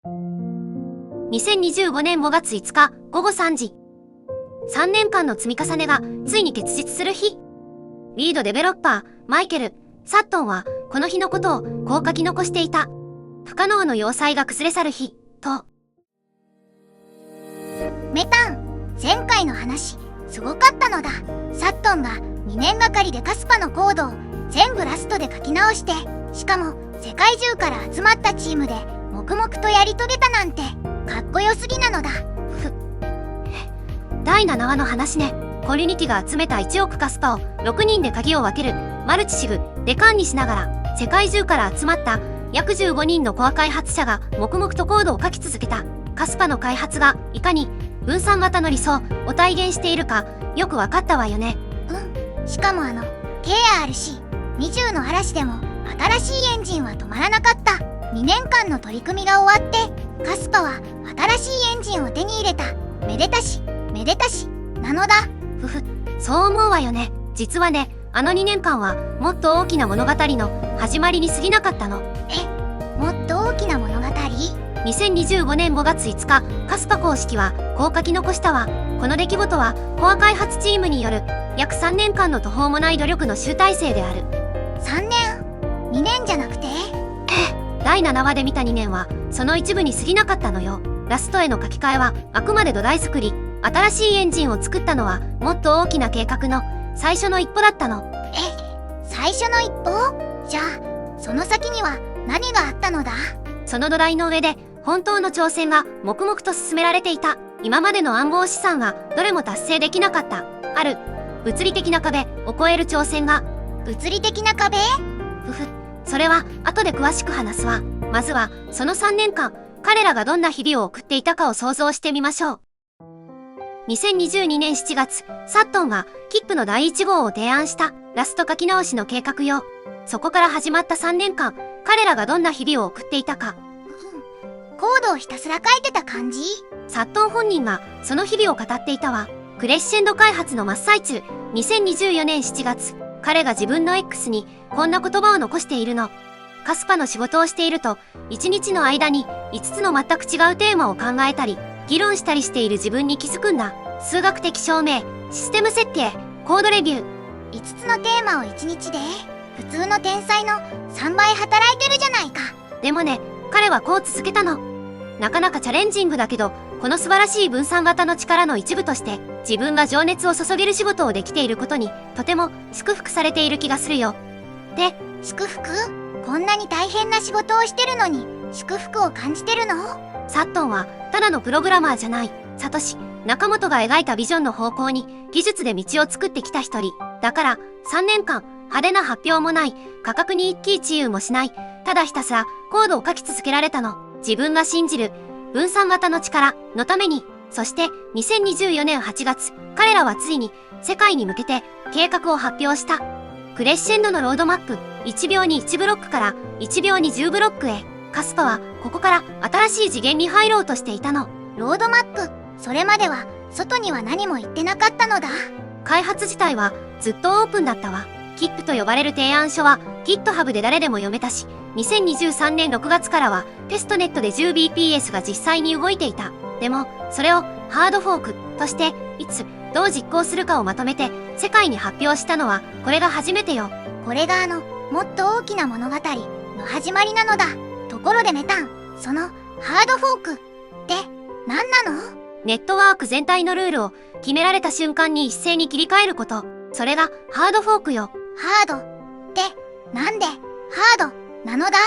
2025年5月5日午後3時。3年間の積み重ねがついに結実する日。リードデベロッパー、マイケル・サットンはこの日のことをこう書き残していた。不可能の要塞が崩れ去る日、と。メタン、前回の話、すごかったのだ。サットンが2年がかりでカスパのコードを全部ラストで書き直して、しかも世界中から集まったチームで黙々とやり遂げたなんて、かっこよすぎなのだ。第7話の話ね。コミュニティが集めた1億カスパを6人で鍵を分けるマルチシグで管理しながら、世界中から集まった約15人のコア開発者が黙々とコードを書き続けた。カスパの開発がいかに分散型の理想を体現しているかよく分かったわよね。しかもKRC20 の嵐でも新しいエンジンは止まらなかった。2年間の取り組みが終わってカスパは新しいエンジンを手に入れた。めでたしなのだ。そう思うわよね。実はね、あの2年間はもっと大きな物語の始まりに過ぎなかったの。もっと大きな物語？2025年5月5日、カスパ公式はこう書き残したわ。この出来事はコア開発チームによる約3年間の途方もない努力の集大成である。3年 ?2 年じゃなくて？第7話で見た2年はその一部に過ぎなかったのよ。ラストへの書き換えはあくまで土台作り。新しいエンジンを作ったのはもっと大きな計画の最初の一歩だったの。最初の一歩？じゃあその先には何があったのだ？その土台の上で本当の挑戦が黙々と進められていた。今までの暗号資産はどれも達成できなかったある物理的な壁を越える挑戦が。物理的な壁？それは後で詳しく話すわ。まずはその3年間彼らがどんな日々を送っていたかを想像してみましょう。2022年7月、サットンがキップの第1号を提案したラスト書き直しの計画よ。そこから始まった3年間、彼らがどんな日々を送っていたか。コードをひたすら書いてた感じ？サットン本人がその日々を語っていたわ。クレッシェンド開発の真っ最中、2024年7月、彼が自分の X にこんな言葉を残しているの。カスパの仕事をしていると、1日の間に5つの全く違うテーマを考えたり、議論したりしている自分に気づくんだ。数学的証明、システム設計、コードレビュー。5つのテーマを1日で？普通の天才の3倍働いてるじゃないか。でもね、彼はこう続けたの。なかなかチャレンジングだけど、この素晴らしい分散型の力の一部として、自分が情熱を注げる仕事をできていることに、とても祝福されている気がするよ。で、祝福？こんなに大変な仕事をしてるのに、祝福を感じてるの？サットンはただのプログラマーじゃない。サトシ・ナカモトが描いたビジョンの方向に技術で道を作ってきた一人。だから3年間派手な発表もない、価格に一喜一憂もしない、ただひたすらコードを書き続けられたの。自分が信じる分散型の力のために。そして2024年8月、彼らはついに世界に向けて計画を発表した。クレッシェンドのロードマップ、1秒に1ブロックから1秒に10ブロックへ。カスパはここから新しい次元に入ろうとしていたの。ロードマップ？それまでは外には何も言ってなかったのだ。開発自体はずっとオープンだったわ。キップと呼ばれる提案書は GitHub で誰でも読めたし、2023年6月からはテストネットで 10bps が実際に動いていた。でもそれをハードフォークとしていつどう実行するかをまとめて世界に発表したのはこれが初めてよ。これがもっと大きな物語の始まりなのだ。ところでメタン、そのハードフォークって何なの？ネットワーク全体のルールを決められた瞬間に一斉に切り替えること。それがハードフォークよ。ハードってなんでハードなのだ？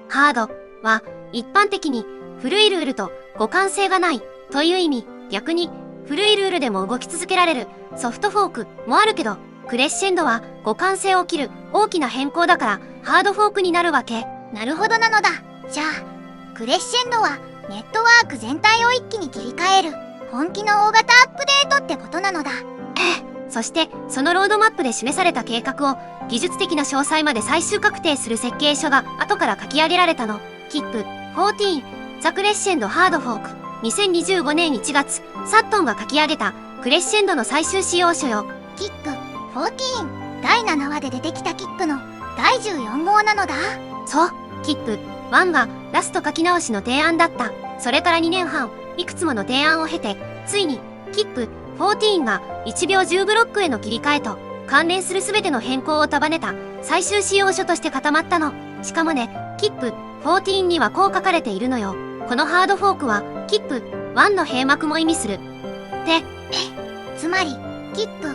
ハードは一般的に古いルールと互換性がないという意味。逆に古いルールでも動き続けられるソフトフォークもあるけど、クレッシェンドは互換性を切る大きな変更だからハードフォークになるわけ。なるほどなのだ。じゃあクレッシェンドはネットワーク全体を一気に切り替える本気の大型アップデートってことなのだ。そしてそのロードマップで示された計画を技術的な詳細まで最終確定する設計書が後から書き上げられたの。キップ14ザ・クレッシェンドハードフォーク。2025年1月、サットンが書き上げたクレッシェンドの最終仕様書よ。キップ14、第7話で出てきたキップの第14号なのだ。そう、キップ1がラスト書き直しの提案だった。それから2年半、いくつもの提案を経て、ついに、キップ14が1秒10ブロックへの切り替えと、関連する全ての変更を束ねた最終仕様書として固まったの。しかもね、キップ14にはこう書かれているのよ。このハードフォークは、キップ1の閉幕も意味する。で、つまり、キップ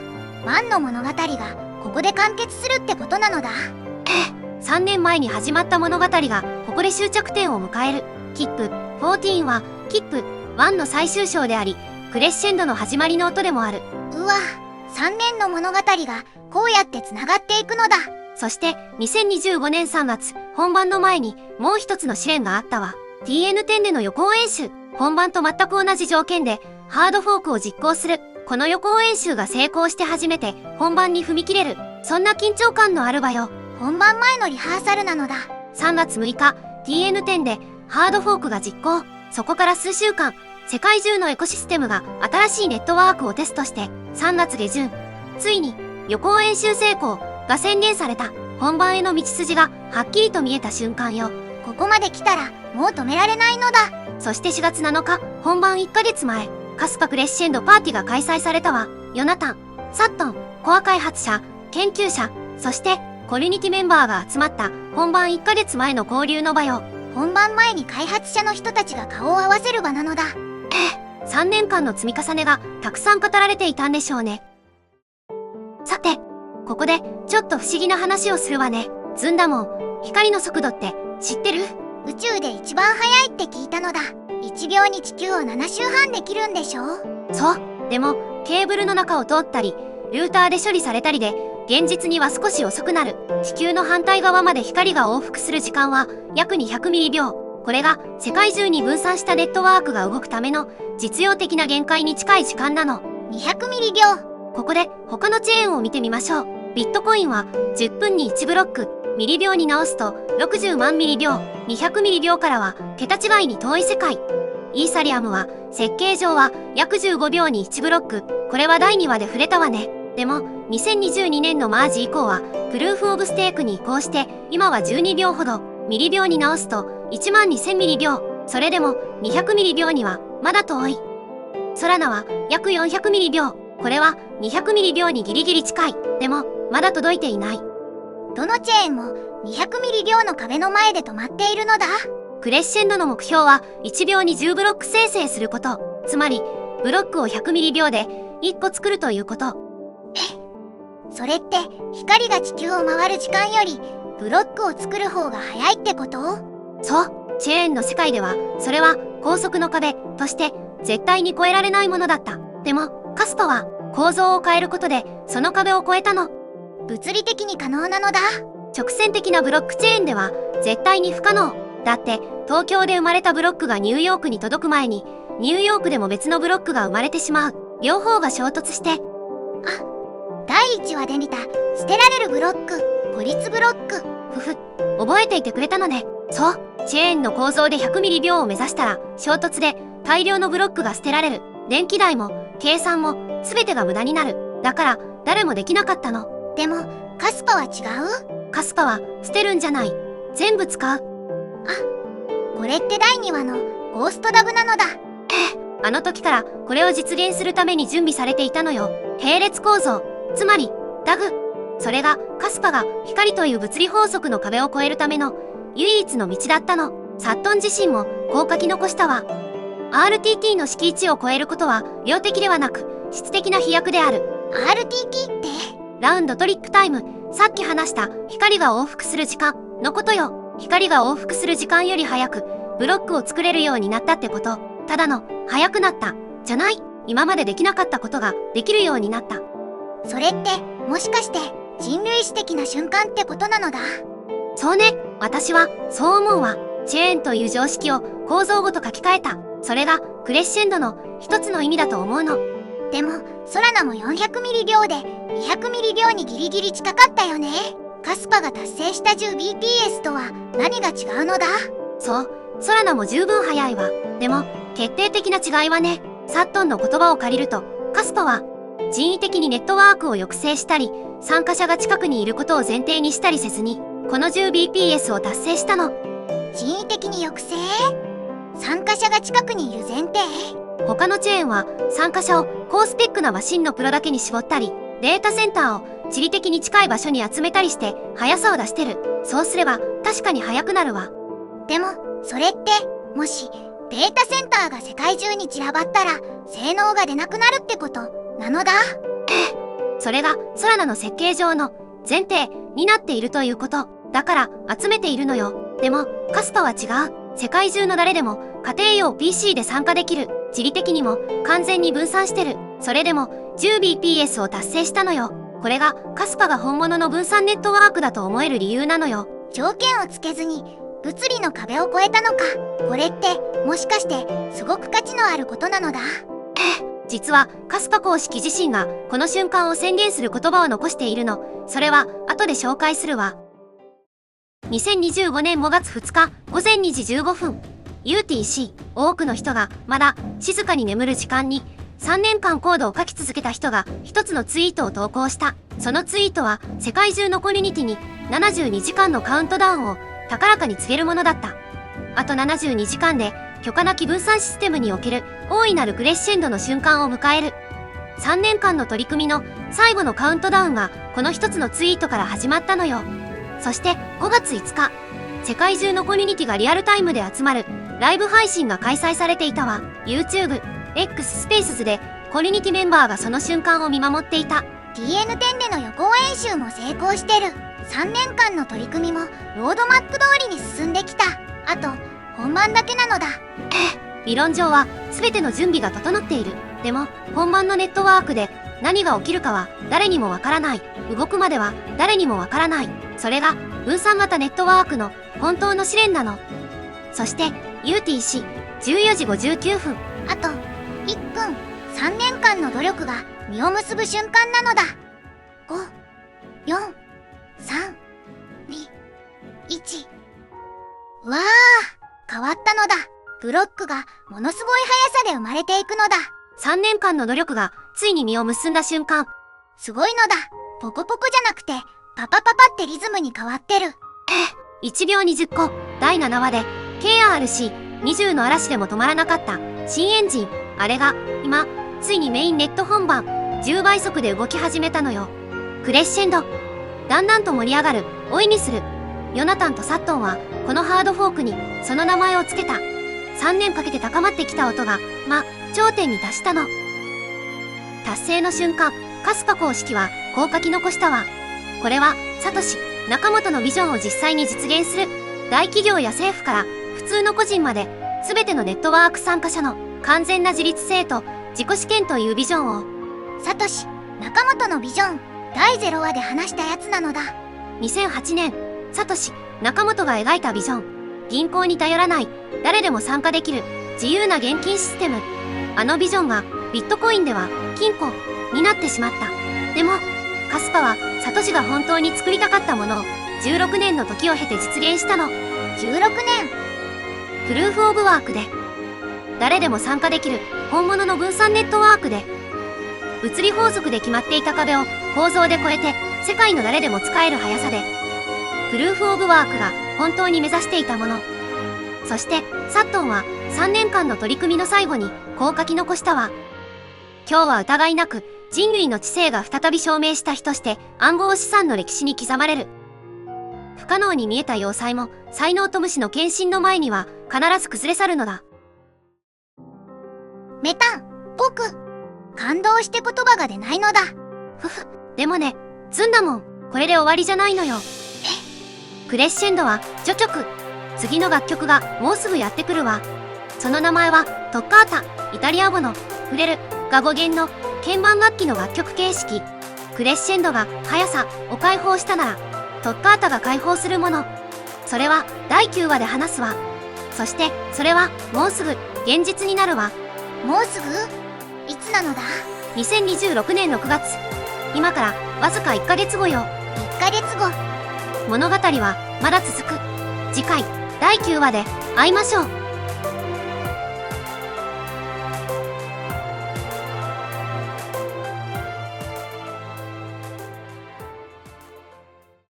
1の物語がここで完結するってことなのだ。3年前に始まった物語がここで終着点を迎える。キップ14はキップ1の最終章であり、クレッシェンドの始まりの音でもある。うわ、3年の物語がこうやってつながっていくのだ。そして2025年3月、本番の前にもう一つの試練があったわ。TN10 での予行演習。本番と全く同じ条件でハードフォークを実行する。この予行演習が成功して初めて本番に踏み切れる。そんな緊張感のある場よ。本番前のリハーサルなのだ。3月6日、TN10 でハードフォークが実行。そこから数週間、世界中のエコシステムが新しいネットワークをテストして、3月下旬、ついに予行演習成功が宣言された。本番への道筋がはっきりと見えた瞬間よ。ここまで来たらもう止められないのだ。そして4月7日、本番1ヶ月前、カスパクレッシェンドパーティが開催されたわ。ヨナタン、サットン、コア開発者、研究者、そしてコミュニティメンバーが集まった本番1ヶ月前の交流の場よ。本番前に開発者の人たちが顔を合わせる場なのだ。3年間の積み重ねがたくさん語られていたんでしょうね。さて、ここでちょっと不思議な話をするわね。ずんだもん、光の速度って知ってる？宇宙で一番速いって聞いたのだ。1秒に地球を7周半できるんでしょ？そう。でも、ケーブルの中を通ったり、ルーターで処理されたりで、現実には少し遅くなる。地球の反対側まで光が往復する時間は約200ミリ秒。これが世界中に分散したネットワークが動くための実用的な限界に近い時間なの。200ミリ秒。ここで他のチェーンを見てみましょう。ビットコインは10分に1ブロック。ミリ秒に直すと60万ミリ秒。200ミリ秒からは桁違いに遠い世界。イーサリアムは設計上は約15秒に1ブロック。これは第2話で触れたわね。でも2022年のマージ以降はプルーフオブステークに移行して今は12秒ほど。ミリ秒に直すと12000ミリ秒。それでも200ミリ秒にはまだ遠い。ソラナは約400ミリ秒。これは200ミリ秒にギリギリ近い。でもまだ届いていない。どのチェーンも200ミリ秒の壁の前で止まっているのだ。クレッシェンドの目標は1秒に10ブロック生成すること。つまりブロックを100ミリ秒で1個作るということ。それって光が地球を回る時間よりブロックを作る方が早いってこと？そう。チェーンの世界ではそれは高速の壁として絶対に越えられないものだった。でもカスパは構造を変えることでその壁を越えたの。物理的に可能なのだ。直線的なブロックチェーンでは絶対に不可能。だって東京で生まれたブロックがニューヨークに届く前にニューヨークでも別のブロックが生まれてしまう。両方が衝突して。第1話で見た捨てられるブロック、孤立ブロック。覚えていてくれたのね。そう。チェーンの構造で100ミリ秒を目指したら衝突で大量のブロックが捨てられる。電気代も計算も全てが無駄になる。だから誰もできなかったの。でもカスパは違う？カスパは捨てるんじゃない。全部使う。これって第2話のゴーストダブなのだ。あの時からこれを実現するために準備されていたのよ。並列構造。つまりダグ。それがカスパが光という物理法則の壁を越えるための唯一の道だったの。サットン自身もこう書き残したわ。RTT の敷地を越えることは量的ではなく質的な飛躍である。RTT ってラウンドトリックタイム。さっき話した光が往復する時間のことよ。光が往復する時間より早くブロックを作れるようになったってこと。ただの早くなったじゃない。今までできなかったことができるようになった。それってもしかして人類史的な瞬間ってことなのだ。そうね。私はそう思うわ。チェーンという常識を構造ごと書き換えた。それがクレッシェンドの一つの意味だと思うの。でもソラナも400ミリ秒で200ミリ秒にギリギリ近かったよね。カスパが達成した 10bps とは何が違うのだ？そう。ソラナも十分早いわ。でも決定的な違いはね、サットンの言葉を借りると、カスパは人為的にネットワークを抑制したり、参加者が近くにいることを前提にしたりせずに、この 10bps を達成したの。人為的に抑制？参加者が近くにいる前提？他のチェーンは参加者を高スペックなマシンのプロだけに絞ったり、データセンターを地理的に近い場所に集めたりして速さを出してる。そうすれば確かに速くなるわ。でもそれって、もしデータセンターが世界中に散らばったら性能が出なくなるってことなのだ。それがソラナの設計上の前提になっているということ。だから集めているのよ。でもカスパは違う。世界中の誰でも家庭用 PC で参加できる。地理的にも完全に分散してる。それでも 10bps を達成したのよ。これがカスパが本物の分散ネットワークだと思える理由なのよ。条件をつけずに物理の壁を越えたのか。これってもしかしてすごく価値のあることなのだ。実はカスパ公式自身がこの瞬間を宣言する言葉を残しているの。それは後で紹介するわ。2025年5月2日午前2時15分 UTC。 多くの人がまだ静かに眠る時間に3年間コードを書き続けた人が一つのツイートを投稿した。そのツイートは世界中のコミュニティに72時間のカウントダウンを高らかに告げるものだった。あと72時間で許可なき分散システムにおける大いなるクレッシェンドの瞬間を迎える。3年間の取り組みの最後のカウントダウンがこの一つのツイートから始まったのよ。そして5月5日、世界中のコミュニティがリアルタイムで集まるライブ配信が開催されていたわ。 YouTube、X スペースズでコミュニティメンバーがその瞬間を見守っていた。 TN10 での予行演習も成功してる。3年間の取り組みもロードマップ通りに進んできた。あと本番だけなのだ。理論上は全ての準備が整っている。でも本番のネットワークで何が起きるかは誰にもわからない。動くまでは誰にもわからない。それが分散型ネットワークの本当の試練なの。そして UTC 14時59分。あと1分。3年間の努力が実を結ぶ瞬間なのだ。5、4、3、2、1。わあ、変わったのだ。ブロックがものすごい速さで生まれていくのだ。3年間の努力がついに実を結んだ瞬間。すごいのだ。ポコポコじゃなくてパパパパってリズムに変わってる。1秒20個。第7話で KRC20 の嵐でも止まらなかった新エンジン。あれが今ついにメインネット本番10倍速で動き始めたのよ。クレッシェンド。だんだんと盛り上がる。追いにする。ヨナタンとサットンはこのハードフォークにその名前を付けた。3年かけて高まってきた音が頂点に達したの。達成の瞬間、カスパ公式はこう書き残したわ。これはサトシ・ナカモトのビジョンを実際に実現する。大企業や政府から普通の個人まで全てのネットワーク参加者の完全な自立性と自己試験というビジョンを。サトシ・ナカモトのビジョン、第0話で話したやつなのだ。2008年、サトシ・ナカモトが描いたビジョン。銀行に頼らない、誰でも参加できる自由な現金システム。あのビジョンがビットコインでは金庫になってしまった。でもカスパはサトシが本当に作りたかったものを16年の時を経て実現したの。16年。プルーフオブワークで誰でも参加できる本物の分散ネットワークで物理法則で決まっていた壁を構造で越えて世界の誰でも使える速さでプルーフオブワークが本当に目指していたもの。そしてサットンは3年間の取り組みの最後にこう書き残したわ。今日は疑いなく人類の知性が再び証明した日として暗号資産の歴史に刻まれる。不可能に見えた要塞も才能と無視の献身の前には必ず崩れ去るのだ。メタン、僕感動して言葉が出ないのだ。ふふ。でもね、ずんだもん。これで終わりじゃないのよ。クレッシェンドは序曲。次の楽曲がもうすぐやってくるわ。その名前はトッカータ。イタリア語の触れるが語源の鍵盤楽器の楽曲形式。クレッシェンドが速さを解放したならトッカータが解放するもの。それは第9話で話すわ。そしてそれはもうすぐ現実になるわ。もうすぐ？いつなのだ？ 2026年6月。今からわずか1ヶ月後よ。1ヶ月後。物語はまだ続く。次回第9話で会いましょう。